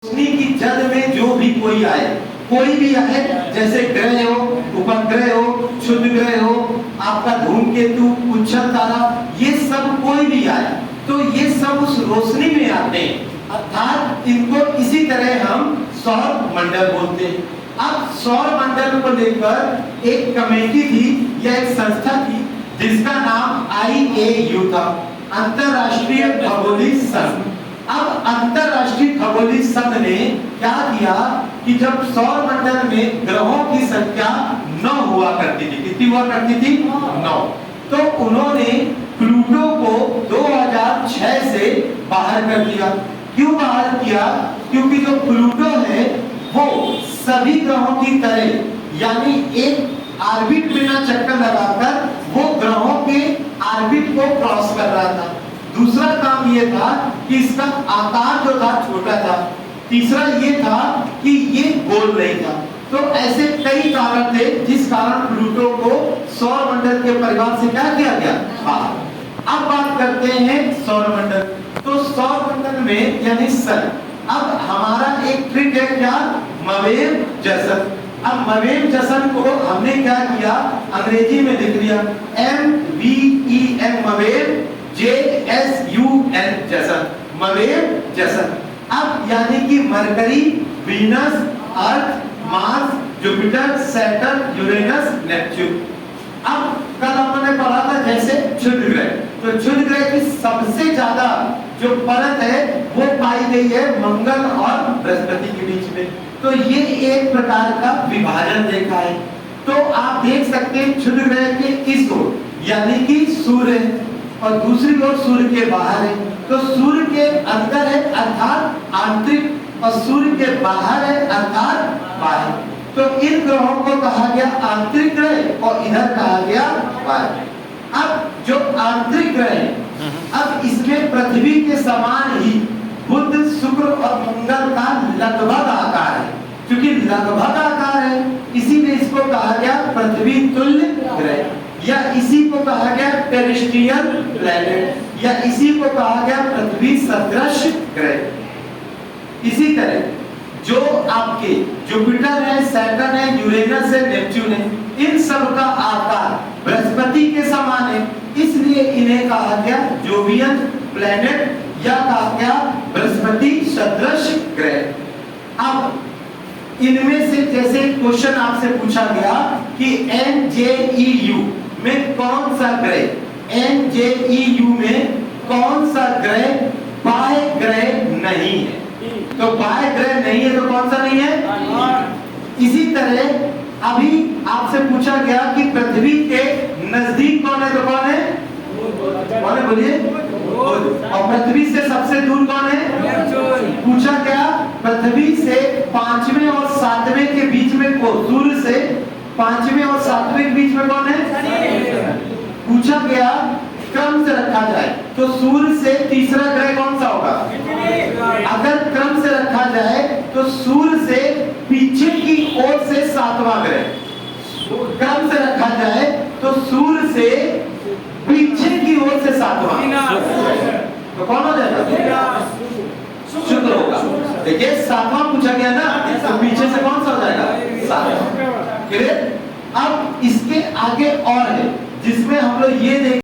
रोशनी की जद में जो भी कोई आए, कोई भी आए, जैसे ग्रह हो, उपग्रह हो, क्षुद्र ग्रह हो, आपका धूमकेतु, उच्चर तारा, ये सब कोई भी आए तो ये सब उस रोशनी में आते हैं। अर्थात इनको इसी तरह हम सौर मंडल बोलते हैं। अब सौर मंडल को लेकर एक कमेटी थी या एक संस्था थी जिसका नाम IAU था, अंतरराष्ट्रीय खगोलीय संघ। अब अंतरराष्ट्रीय खगोलीय संघ ने क्या किया कि जब सौर मंडल में ग्रहों की संख्या 9 हुआ करती थी, कितनी हुआ करती थी? 9। तो उन्होंने प्लूटो को 2006 से बाहर कर दिया। क्यों बाहर किया? क्योंकि जो प्लूटो है वो सभी ग्रहों की तरह यानी एक ऑर्बिट में ना चक्कर लगाकर वो ग्रहों के ऑर्बिट को क्रॉस कर रहा था। दूसरा काम ये था कि इसका आकार जो था छोटा था। तीसरा ये था कि ये गोल नहीं था। तो ऐसे कई कारण थे जिस कारण प्लूटो को सौर मंडल के परिवार से क्या किया गया? अब बात करते हैं सौर मंडल। तो सौर मंडल में यानी सन, अब हमारा एक ट्रिक है क्या? मवेम जसन। अब मवेम जसन को हमने क्या किया? अंग्रेजी में लिख लिया MEM मवेम JSUN जसन, मवेम जसन। अब यानी कि Mercury, Venus, Earth, Mars, Jupiter, Saturn, Uranus, Neptune. अब कल हमने पढ़ा था जैसे क्षुद्र ग्रह, तो क्षुद्र ग्रह की सबसे ज्यादा जो परत है वो पाई गई है मंगल और बृहस्पति के बीच में। तो ये एक प्रकार का विभाजन देखा है। तो आप देख सकते हैं क्षुद्र ग्रह के इस ओर यानी कि सूर्य और दूसरी ओर सूर्य के बाहर है। तो सूर्य के अंदर है अर्थात आंतरिक, और सूर्य के बाहर है अर्थात बाहर। तो इन ग्रहों को कहा गया आंतरिक ग्रह और इधर कहा गया बाहर। अब जो आंतरिक ग्रह है, अब इसमें पृथ्वी के समान ही बुध, शुक्र और मंगल का लगभग आकार है। क्योंकि लगभग आकार है इसीलिए इसको कहा गया पृथ्वी तुल्य ग्रह, या इसी को कहा गया टेरेस्ट्रियल प्लैनेट, या इसी को कहा गया पृथ्वी सदृश ग्रह। इसी तरह जो आपके जुपिटर है, सैटर्न है, यूरेनस है, नेपच्यून है, इन सब का आकार बृहस्पति के समान है, इसलिए इन्हें कहा गया जोवियन प्लैनेट या कहा गया बृहस्पति सदृश ग्रह। अब इनमें से जैसे क्वेश्चन आपसे पूछा गया कि NJEU में कौन सा ग्रह, NJEU में कौन सा ग्रह बाह्य ग्रह नहीं है? तो बाह्य ग्रह नहीं है तो कौन सा नहीं है? इसी तरह अभी आपसे पूछा गया कि पृथ्वी के नजदीक कौन है तो कौन है? कौन है बोलिए? और पृथ्वी से सबसे दूर कौन है? पूछा गया पृथ्वी से 5वें और 7वें के बीच में कौन? सूर्य से 5वें और 7वें के बीच में कौन है? पूछा गया क्रम से रखा जाए तो सूर्य से तीसरा ग्रह कौन सा होगा? अगर क्रम से रखा जाए तो सूर्य से पीछे की ओर से 7वां ग्रह, क्रम से रखा जाए तो सूर्य से पीछे की ओर से 7वां, तो कौन हो जाएगा? शुक्र होगा। देखिए 7वां पूछा गया ना, तो पीछे से कौन सा हो जाएगा? 7वां। अब इसके आगे और है जिसमें हम लोग ये देख